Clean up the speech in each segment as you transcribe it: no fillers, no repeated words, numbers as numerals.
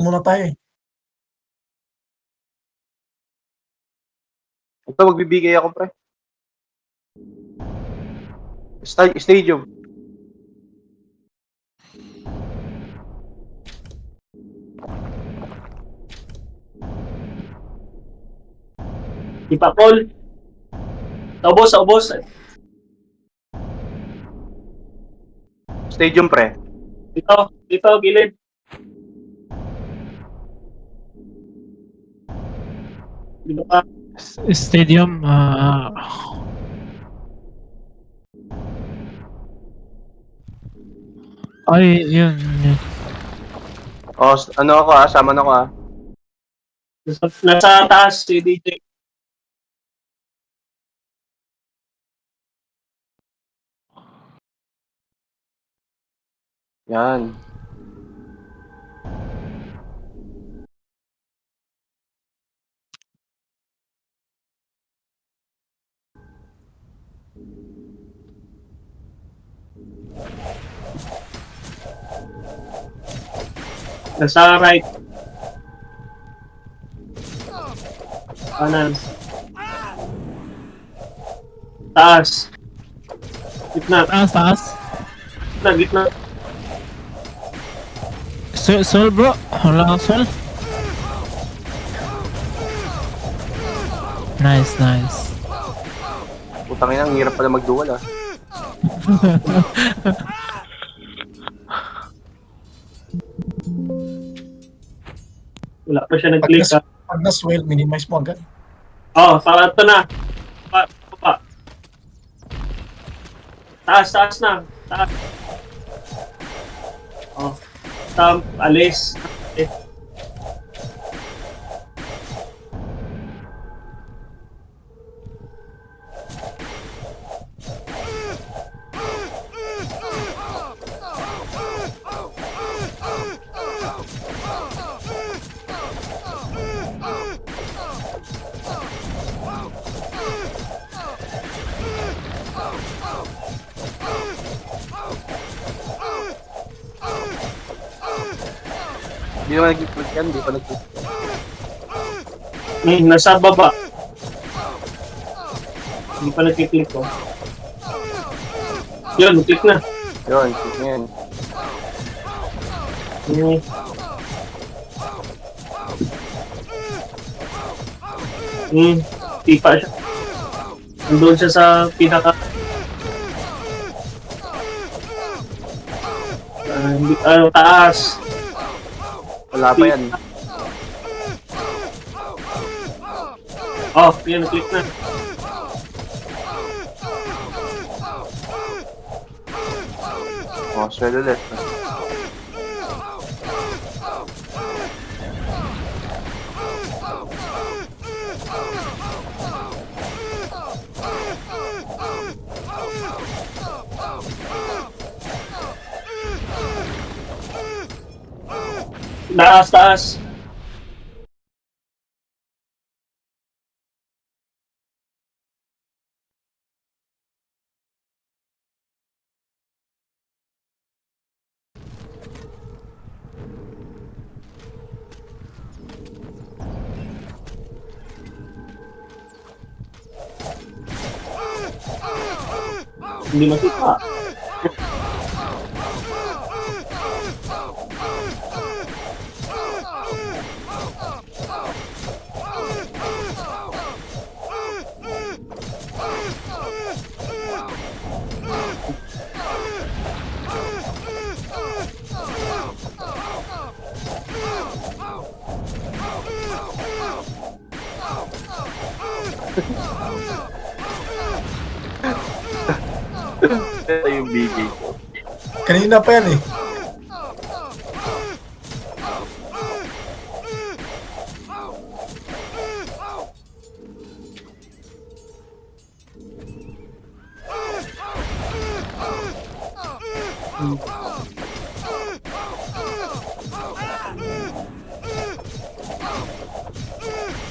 Muna tayo eh. Ito, magbibigay ako, pre. Stadium. Di pa, Paul. Sa ubos. Stadium, pre. Dito, gilid. Dito pa. Stadium, ay, yun. Oh, ano ako sama na ako Nasa taas si DJ. Yan. Nasa right. Kanan. Taas. Gitna. Taas. Gitna. Sol, bro. Wala kang sol. Nice. Putang ina, ang hirap pala magduwal Wala pa siya nag-click. Pag na-swell, minimize mo agad. Para ito na. Pa. Taas na. Taas. Alis. Hindi naman nag-click yan, hindi pa nag-click. Nasa baba. Hindi pa nag-click ko. Yun, click na. Yun, click na yan. Pipa siya. Nandun siya sa pinaka... taas. Wala pa yan. Yan, click na. Swell ulit. Taas. Hindi makita. Ito yung BJ ko. Kanina pa yan eh.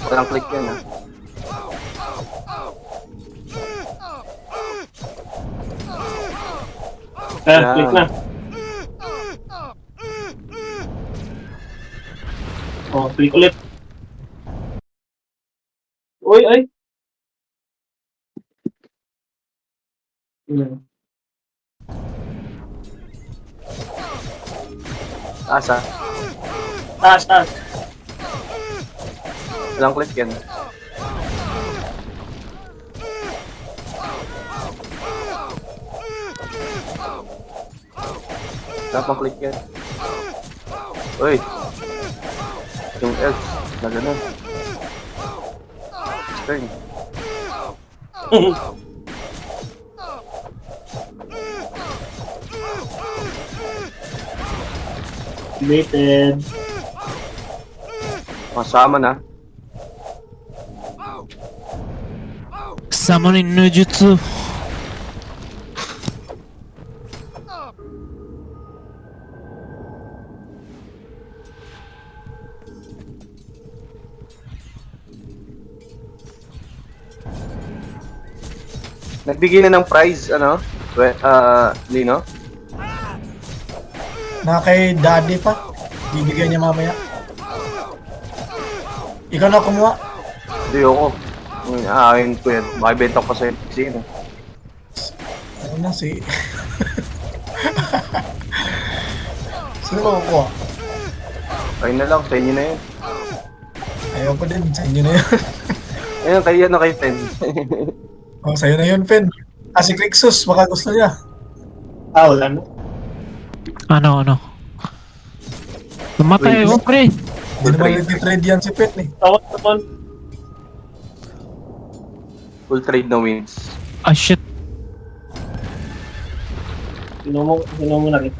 Walang click yan Click na. Oh, click ulit. Uy, ay. Hmm. Asa? Taas, taas. Ilang click yan? Dapat click yan. Uy! Yung else, na ganun. Stern. Activated. Kasama na. Summoning no jutsu. Nagbigay na ng prize, ano? Lino? Na kay daddy pa. Bibigyan niya mamaya. Ikaw na kumuha. Hindi ako. Akin ko yan. Makibenta ko pa sa'yo. Sino? Ano na si... Sino ba kukuha? Kayo na lang. Sa inyo na yun. Ayaw ko din. Sa inyo na yun. Ayun, kayo na kay Pen. Oh, sa'yo na yun, Pen. Ah, si Crixus. Baka gusto niya. Ah, wala na. Ano? Namatay Wait. ako, pre. Hindi naman nag-trade yan si Pen eh. Tawag naman. Full trade na wins. Ah, shit. Sino mo nakita?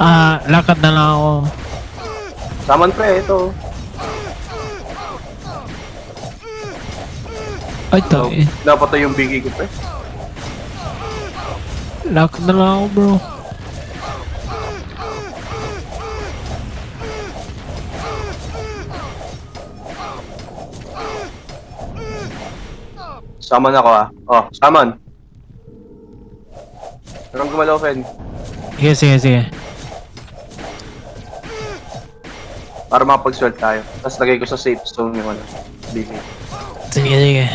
Ah, lakad na lang ako. Saman pre, ito. Ay, to eh. Napatay yung bigay ko pre. Lakad na lang ako, bro. Saman ako ah. Oh, saman. Parang gumalaw, Fen. Sige. Para makapag-swell tayo. Tapos lagay ko sa safe zone yung ano. Bigay. Sige.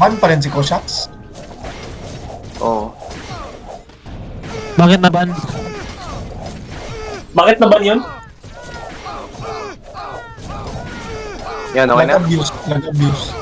Man pa rin si Koshax. Oo. Bakit na ban? Bakit na ba yun? Yan, okay na? Nag-abuse.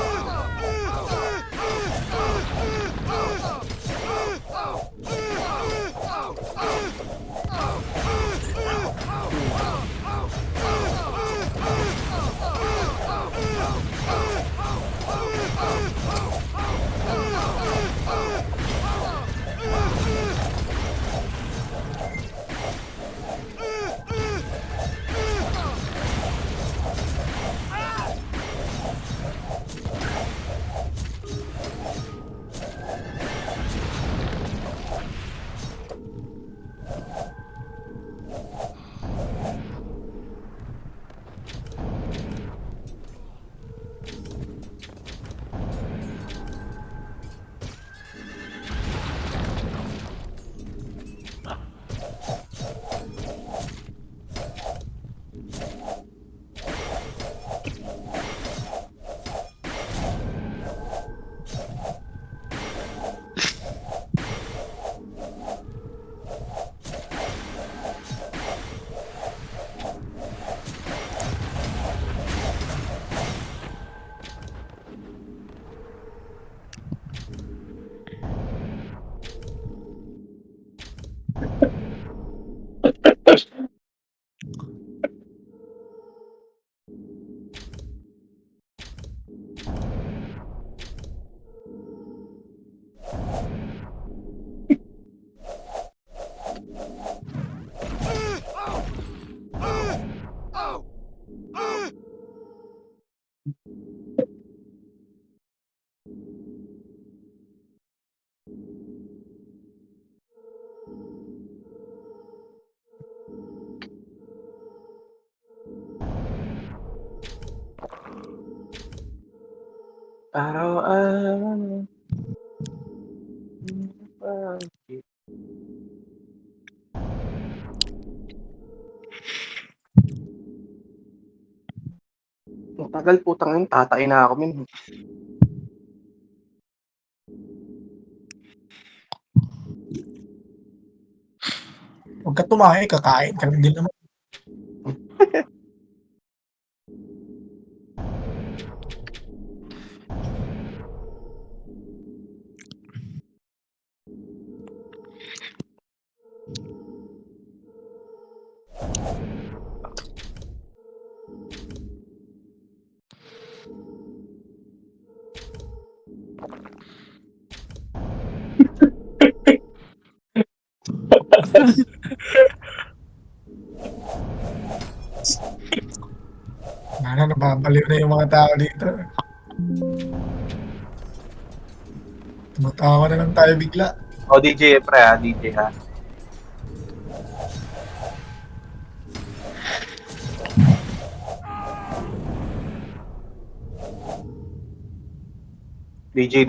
Araw-araw. Tagal putang yun, tatay na ako min. Huwag ka tumahay, kakain ka lang din naman. Nababaliw na yung mga tao dito. Tumatawa na lang tayo bigla. O, DJ, pre ha, DJ ha. DJ.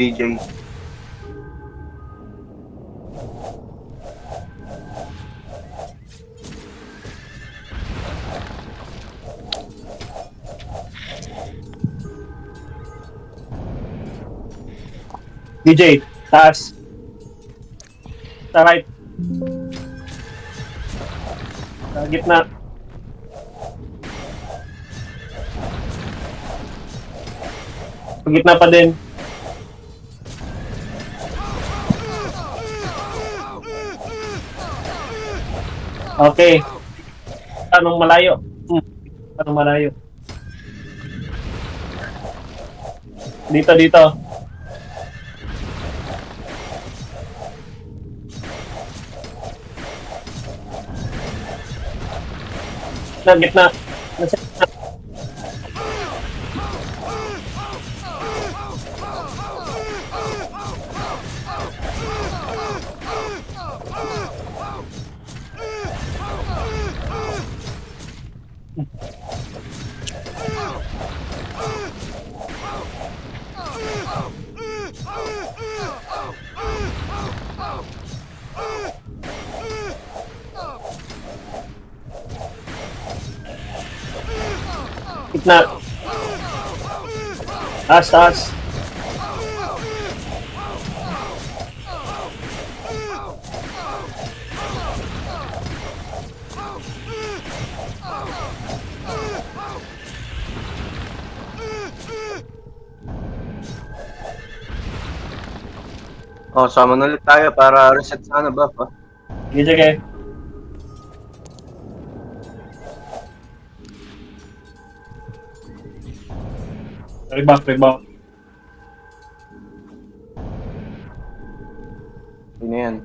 DJ, taas. Sa right. Sa gitna. Sa gitna pa din. Okay. Anong malayo? Anong malayo? Dito. Gitna. Nasa gitna. Gitna. Taas. O, sama na ulit tayo para reset sana buff ha. Sige. Rebuff. Yun na yan.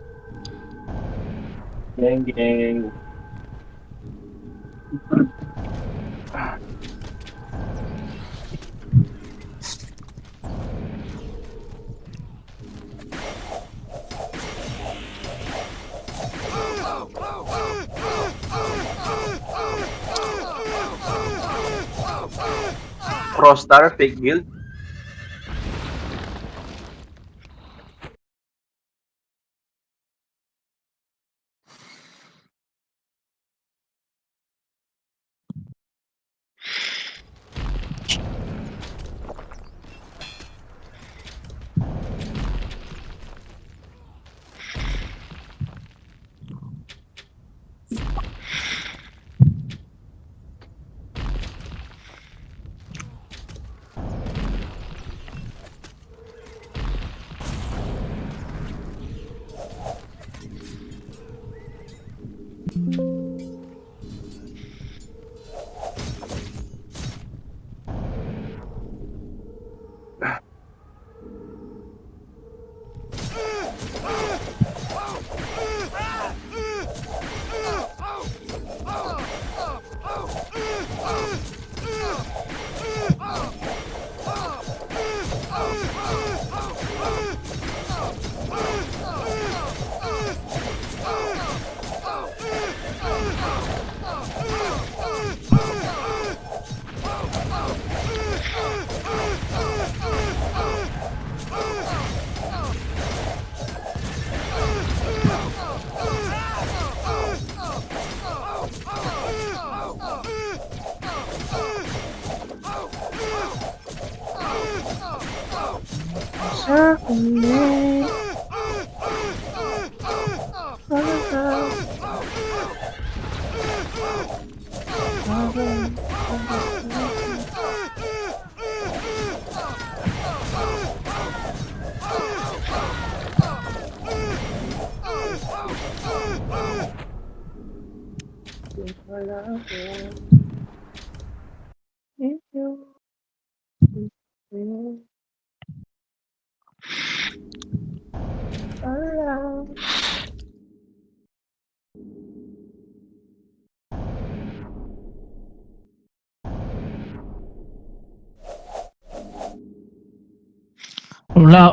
Geng. Crossstar, fake guild.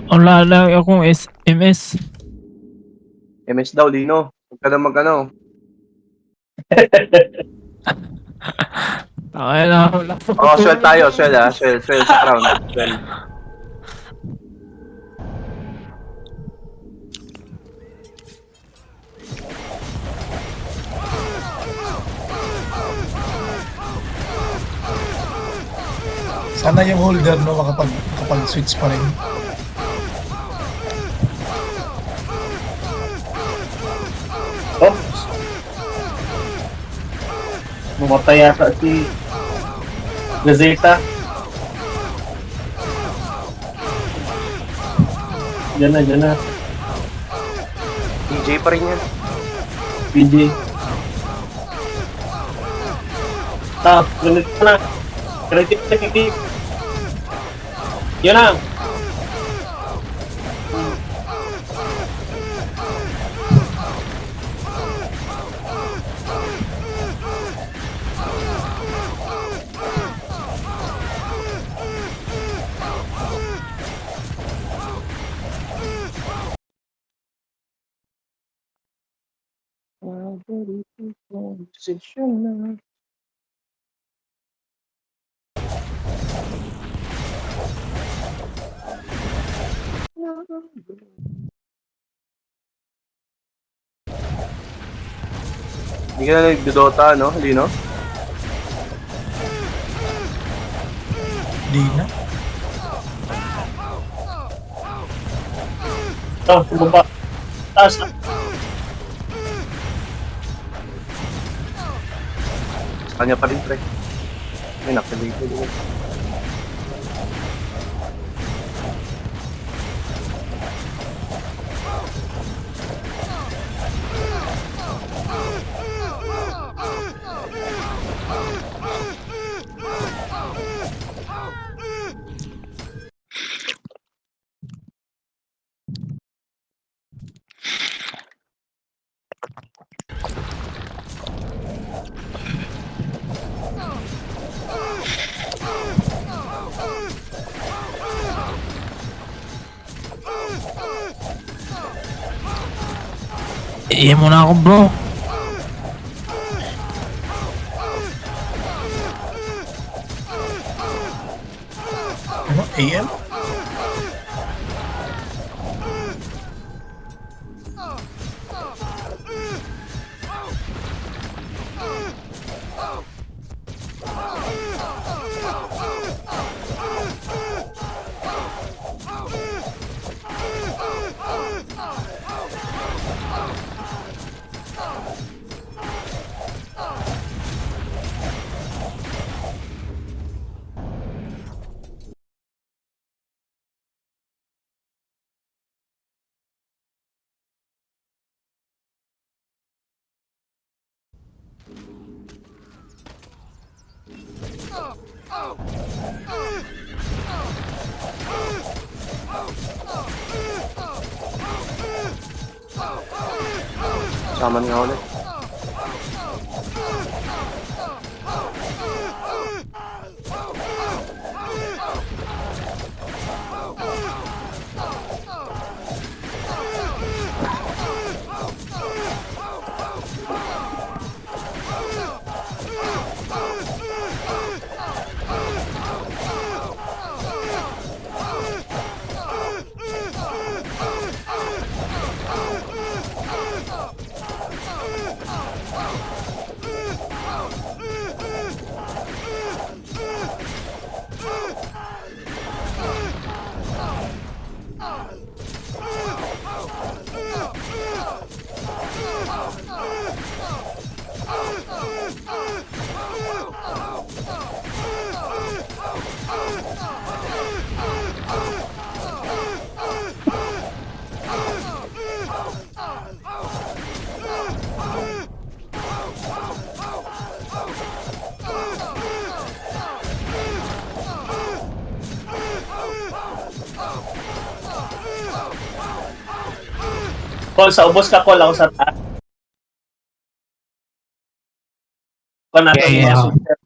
Wala lang akong SMS. MS daw, Lino. Huwag ka na mag-ano. Takay na, wala pa. Oo, swell tayo. Swell ha. Swell sa crown. Swell. Sana yung holder no makapag-switch pa rin. Oops. Mamatay yata si Gazeta. Diyan na. DJ pa rin yan. PJ. Ganito na. Credit na PJ. Yun na. Hindi ka na nag-Dota, no, Lino? Di na. Bumaba. Taas na. Sa kanya pa rin, pre. Ay, nakalito. Iyan mo na ako, bro. Ano? AM? Saman nga ulit. Call sa ubos ka, call ako sa taas. Pa natin Okay, yung mga yeah. super.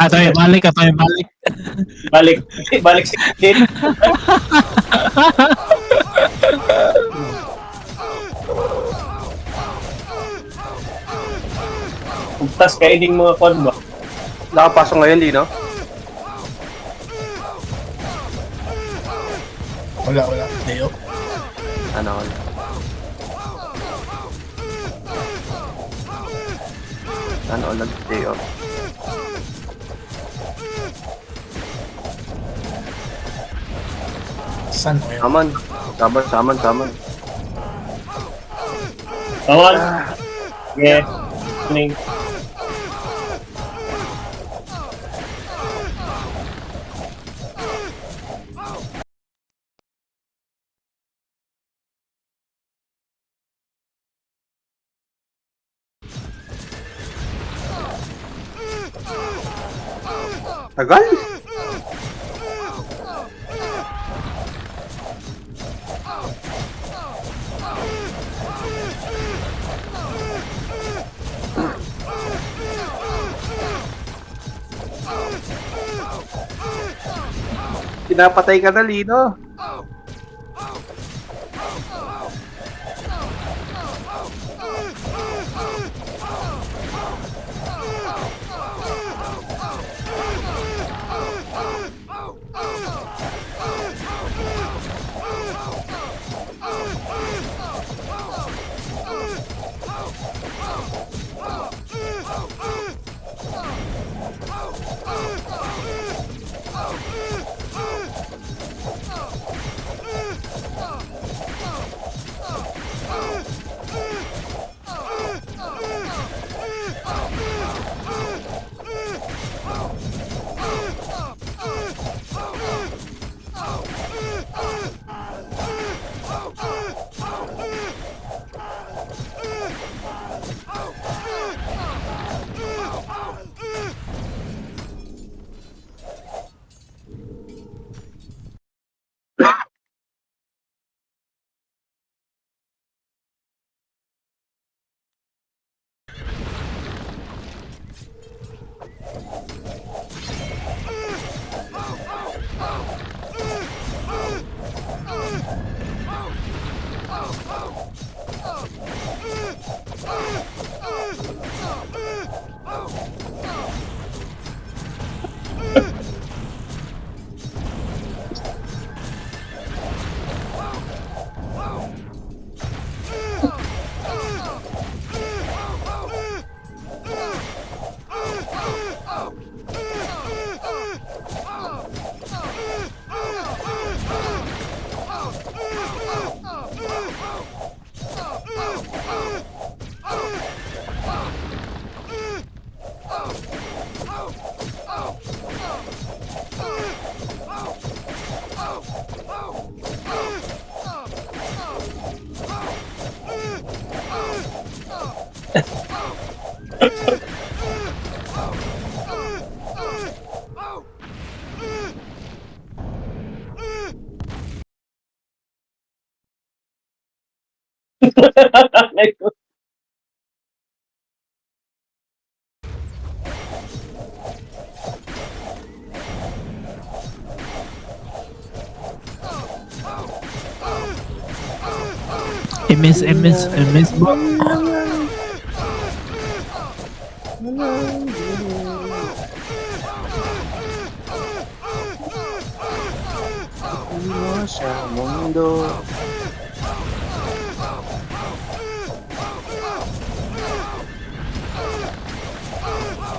Atoy, balik, atoy, balik. Balik, balik si Din. Pagtas kainin mga kon ba? Nakapasok ngayon, di, no? Wala. Deo. Ano? Ano ulit, Teo? San o yun? Saman. Bawal. Yeah. Ning. Tagal? Pinapatay ka na, Lino. MS bro. Sa mundo.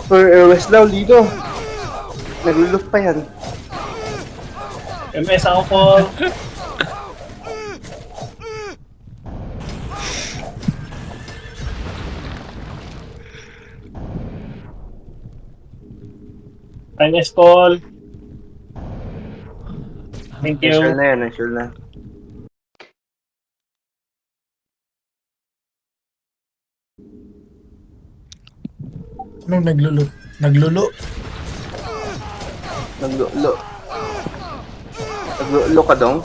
For West daw, Lino. Naglulok pa yan. MS ako po. MS call. Thank you. Sure na yan, sure na. Anong naglulo? Naglulo? Naglulo. Naglulo ka dong?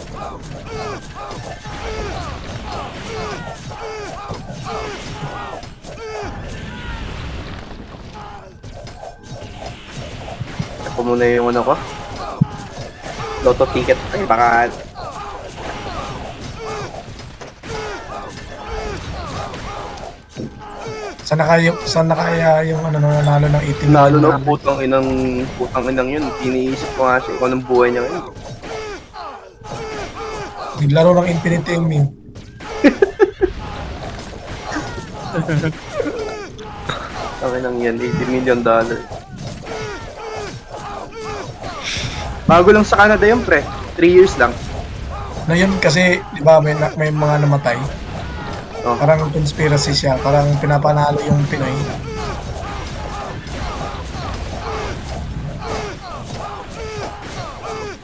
ko muna yung ano ko. Lotto ticket. Ay, baka... Saan na kaya yung ano, nanalo ng 18 Nalo million na putang inang yun. Iniisip ko nga siya kung anong buhay niya ngayon. Naglaro ng Infinity yung meme. Ang inang yan, $80 million. Bago lang sa Canada yun, pre. 3 years lang. Na yun kasi, di ba, may mga namatay. Oh. Parang conspiracy siya. Parang pinapanalo yung Pinoy.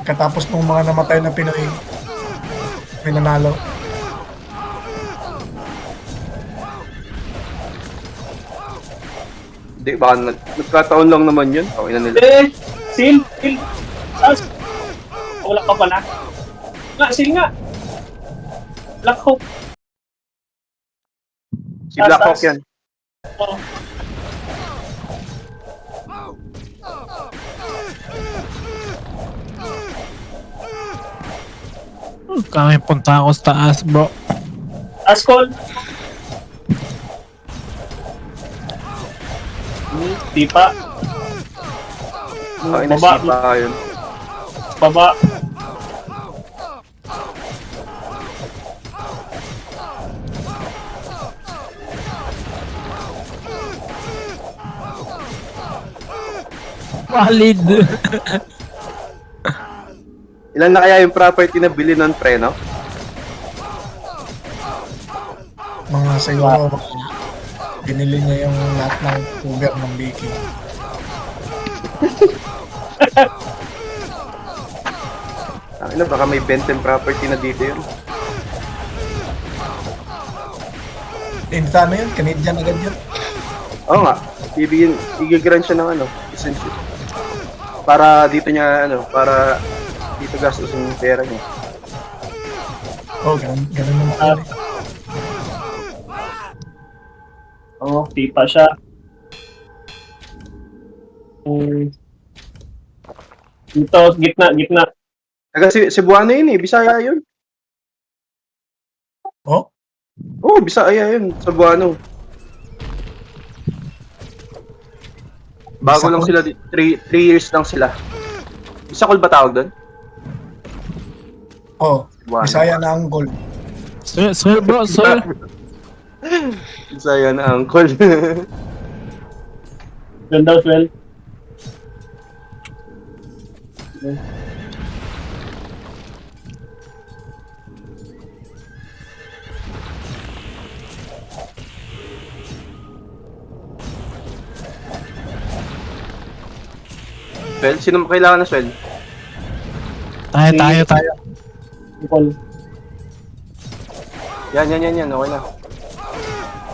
Katapos ng mga namatay na Pinoy, may nanalo. Hindi, baka nagkataon lang naman yun. Okay na nila. Sil! As! Wala ka pala. Sil nga! Black Hope. Si Black Hawk yan. Oh. Kami punta ako sa taas, bro. Ascol. Di pa. Okay na Baba. sipa yun. Baba. Valid. Ilan na kaya yung property na bili ng pre, no? Mga siguro, binili niya yung lahat ng cover ng Vicky. Ano, baka may Benton property na dito yun. Insta na yun, Canadian agad yun. Oo nga, i-grant siya ng ano, essential. Para dito niya, ano, para dito gastusin yung pera niya. Oh, ganun naman pala. Oh, di pa siya. Dito, gitna. Taga Cebuano yun eh, Bisaya yun. Oh, Oo, Bisaya yun, Cebuano. Bago lang sila, 3 years lang sila. Bisakol ba tawag doon? oh, Cebuano. Bisaya na ang gold. Sir, bro, sir. Bisaya na uncle. Ganda, well. Well, sino kailangan na swell? Tayo. Nicole. Yan, okay na.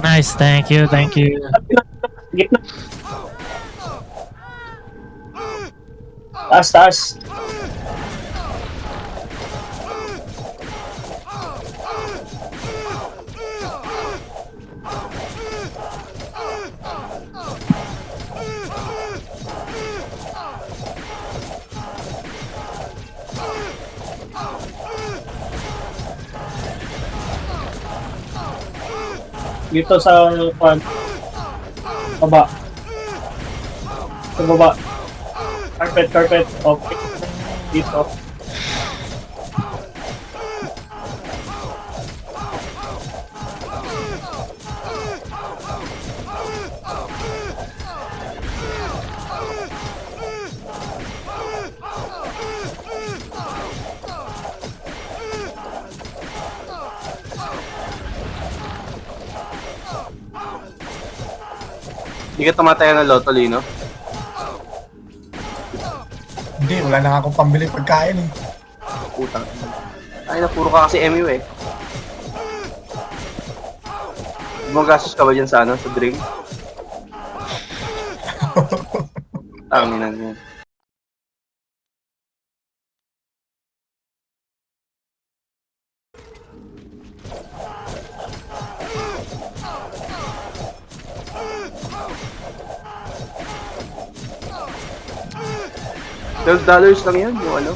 Nice, thank you. Gitna. Taas. Dito sa pan. Baba. Sa baba. Carpet. Okay. Dito. Hindi ka tumatayan ng Lotto, Lino? Hindi, wala na nga akong pambili pagkain eh. Putang. Ay, puro ka kasi MU eh. Gumagastos ka ba dyan sa ano, sa drink? Tanginan yun. $12 lang yun, yung ano.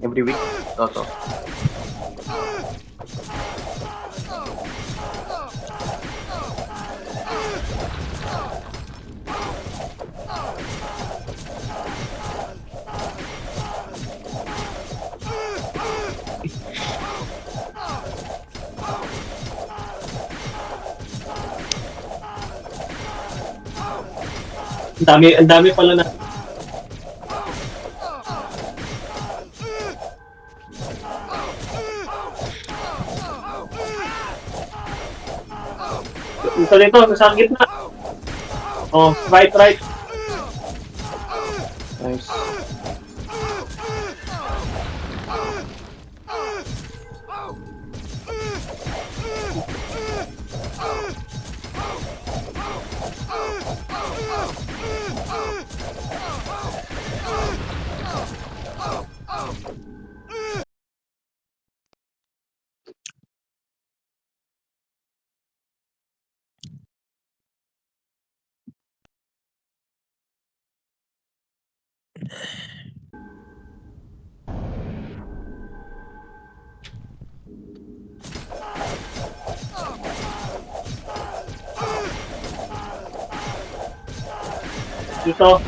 Every week. Toto. Ang dami pala na. Ito nito, nasa gitna. Oh, right. Nice. Dito.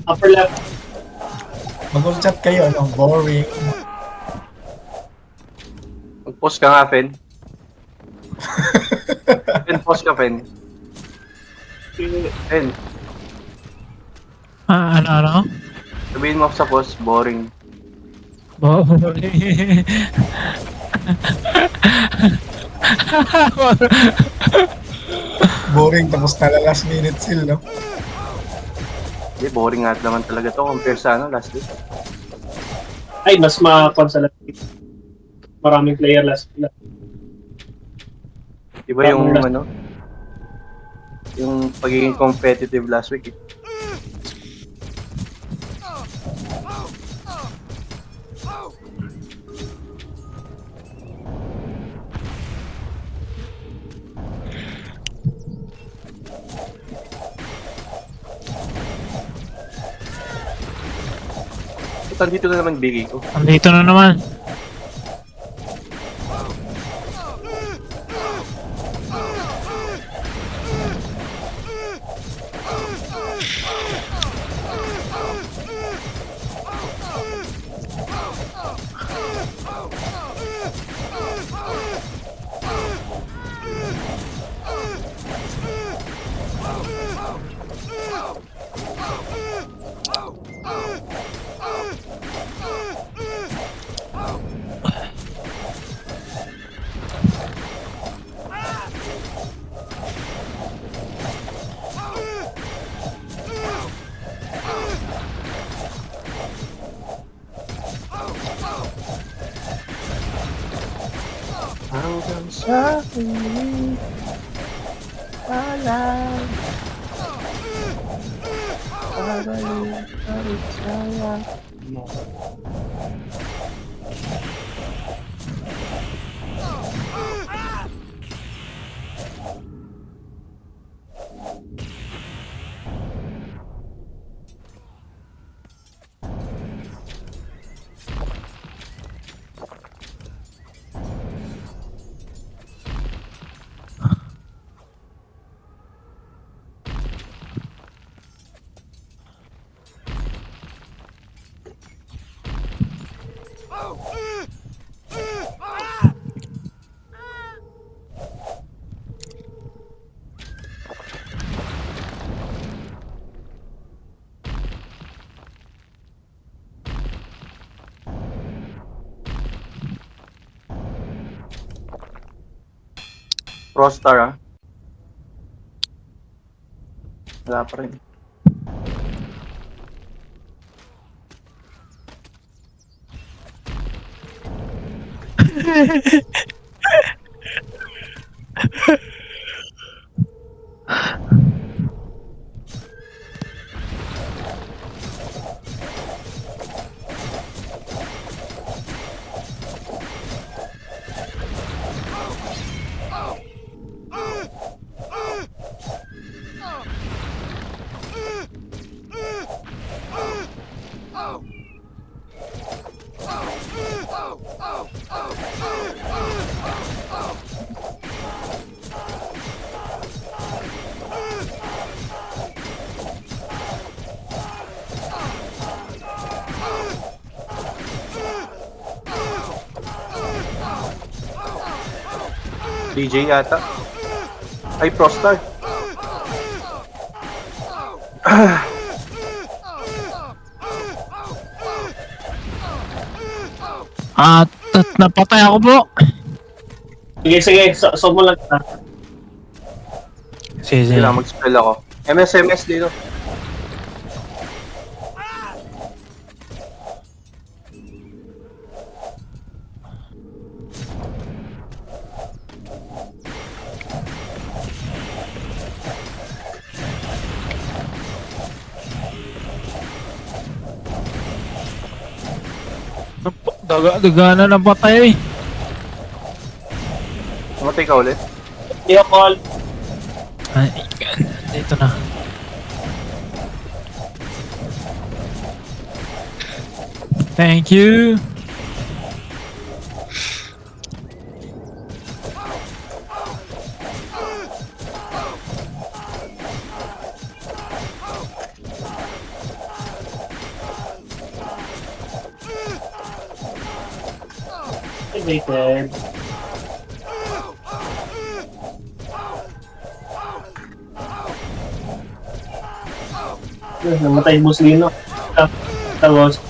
Upper left. Mag-chat kayo, ano? Boring. Mag-post ka nga, Fen. Post ka, Fen. Fen, Ano? sabihin mo sa post, boring. Boring, tapos na last minute seal, no? Hindi, boring nga naman talaga to compare sa ano, last week. Ay, mas ma-consolate. Maraming player last. Iba yung ano, yung pagiging competitive last week eh. Ito, dito na naman bigay ko. Andito na naman. Hanggang sa huli, alam, balik saya mo. Prostar ah. Wala pa rin. DJ yata. Ay, Prostar. At napatay ako bro. Sige, so mo lang ka. Sige, Sige lang, mag-spell ako. MSMS dito. Daga na patay. Mamatay ka ulit. Hindi ako call. Ay, dito na. Thank you. Activated. Namatay yung Muslino. Tapos,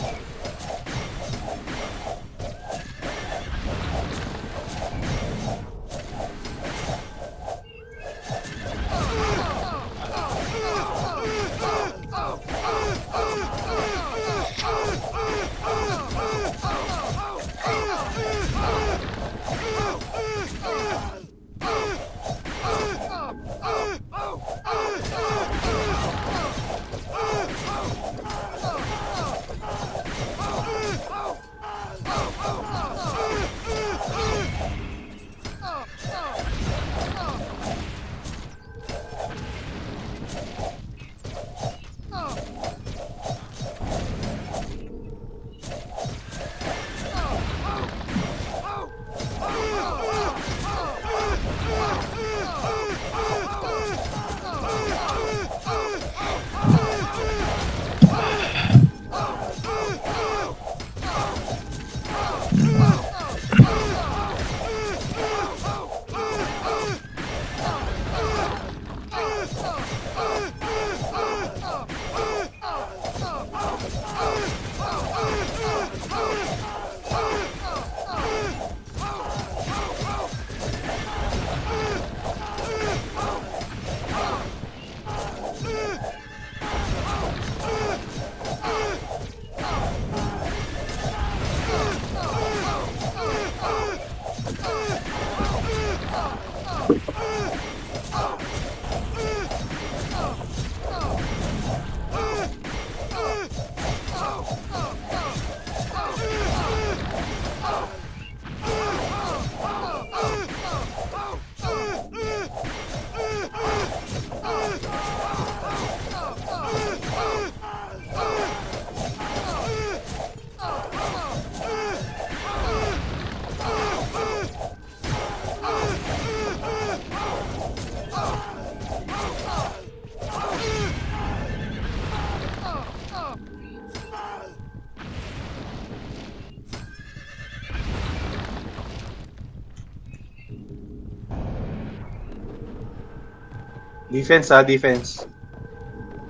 Defense ha, defense.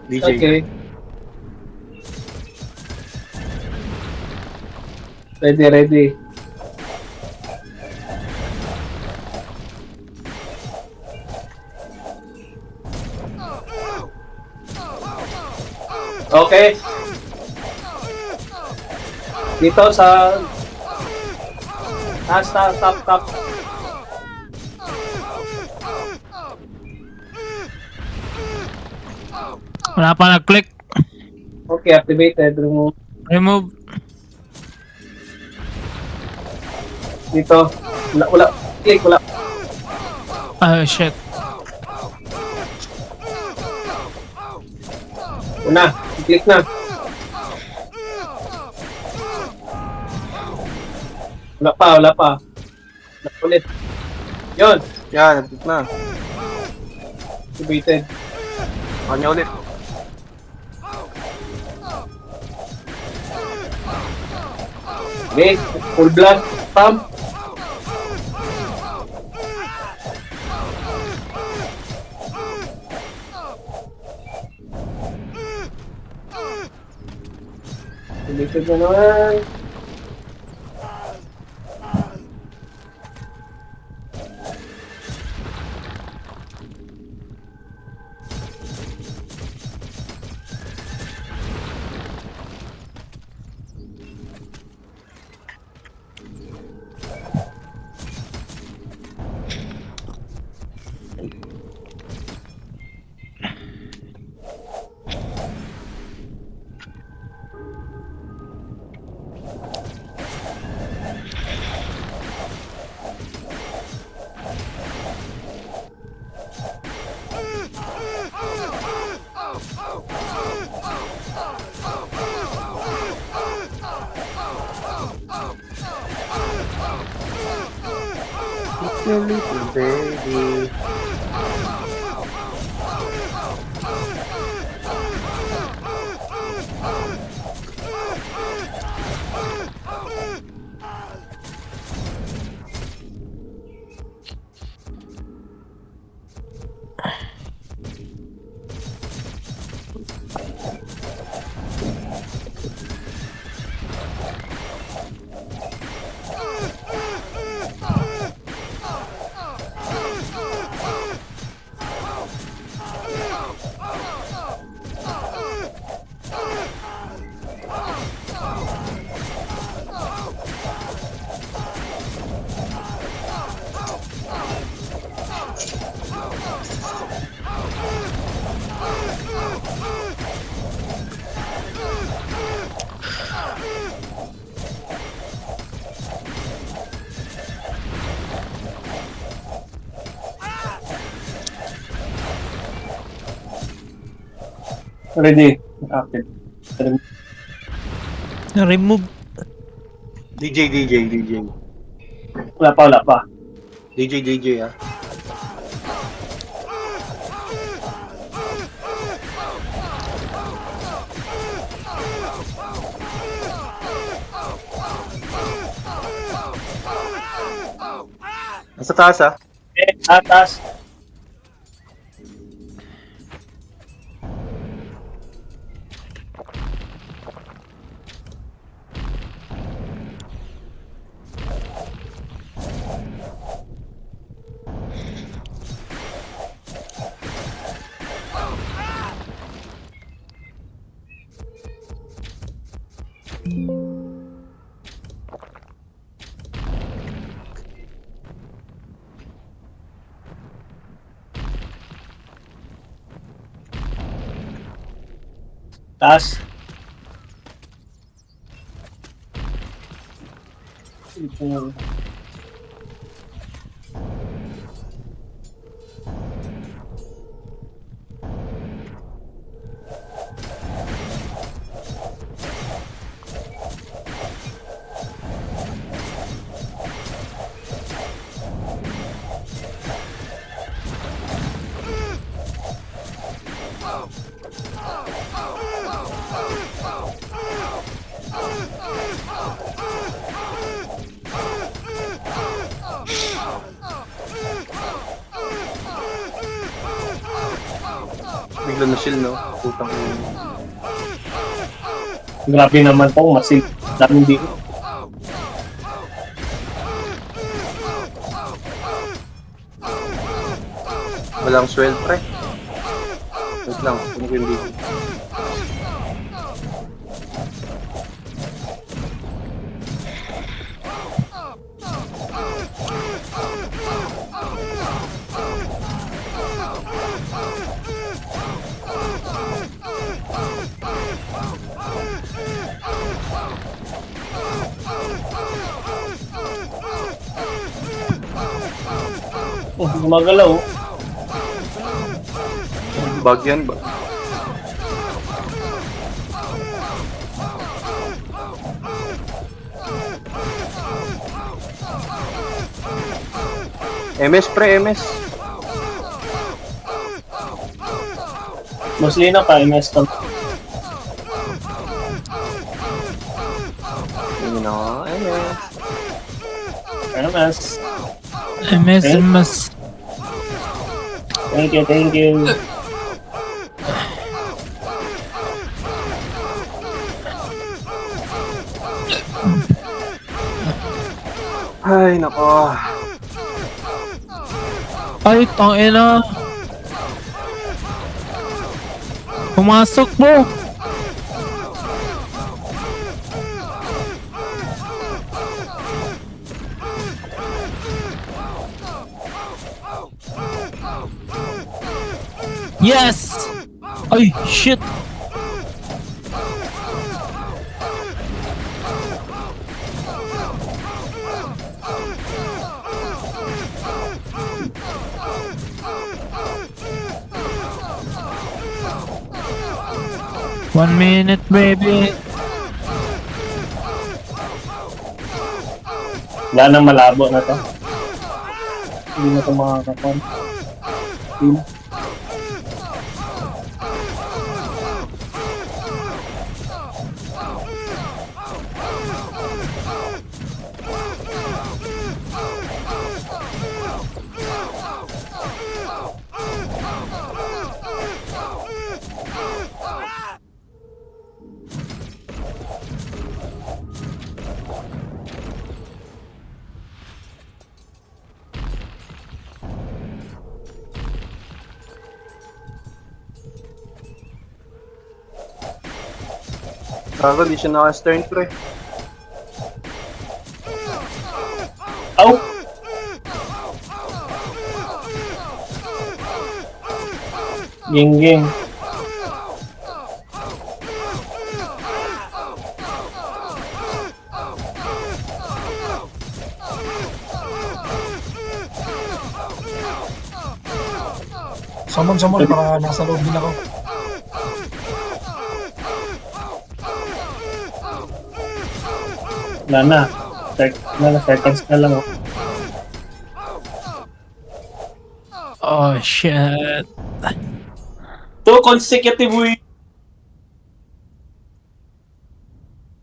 DJ. okay. Ready. Okay. Dito sa top. Wala pa nag-click. Okay, activated. Remove. Remove. Dito. Wala. Click, wala. Ah, shit. Una, click na. Wala pa. Ulit. Yun. Yan, nagtut na. Activated. Kanya ulit. Okay, full blast. Pump. Likod na naman. It's your little baby. Ready. Active. Na-remove. DJ. Wala pa. DJ ah. Nasa taas ah. Atas. Taas. Bigla na shield no. Putang ina. Grabe naman to, masin. Daming dito. Walang swell pre. Wait lang, kung hindi. Oh, gumagalaw. Bug yan ba? MS pre, MS. Mostly na pa, MS to. Yun na, MS. MS. MS. Thank you. Ay, nako. Ay, tangina. Pumasok mo. Yes! Ay, shit! One minute, baby. Wala nang malabo na to. Hindi na ito makakapon. Team. Gago, di siya naka-stern pre. Au! Ging. Summon para nasa loob din ako. Wala na. Seconds na lang. Oh. Oh, shit. 2 consecutive week.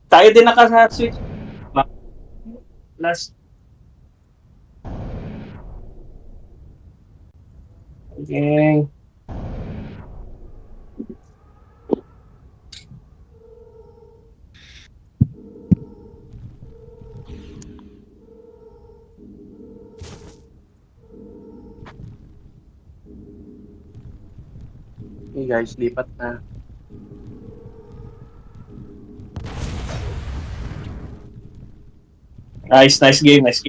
Tayo din naka-switch. Last. Okay. Hey guys, lipat na. Nice game. Nice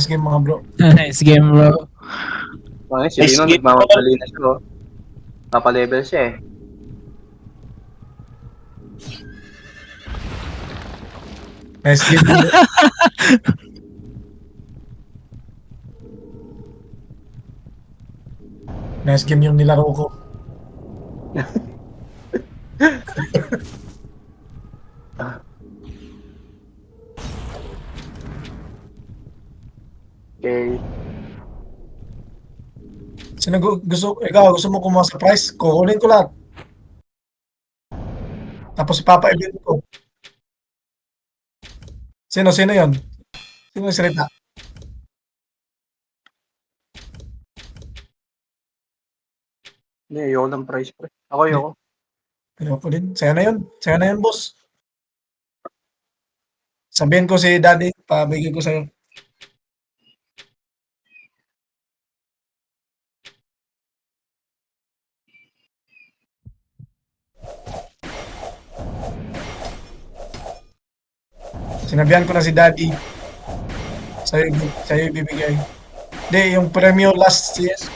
game mga bro. Nice game, bro. Okay, si Nice Rino game. nagmamadali na siya, oh. Papa-level siya eh. Nice game. Nice game yung nilaro ko. Okay. Sino gusto mo kumuha sa price? Kukunin ko lahat. Tapos ipapa-event ko. Sino yun? Sino yung salita? Hindi, ayoko ng price pre. Ayoko. Ayoko din. Saya na yun, boss. Sabihin ko si daddy, pabigay ko sa'yo. Sinabihan ko na si daddy. Sa'yo ibibigay. Hindi, yung premyo last CS.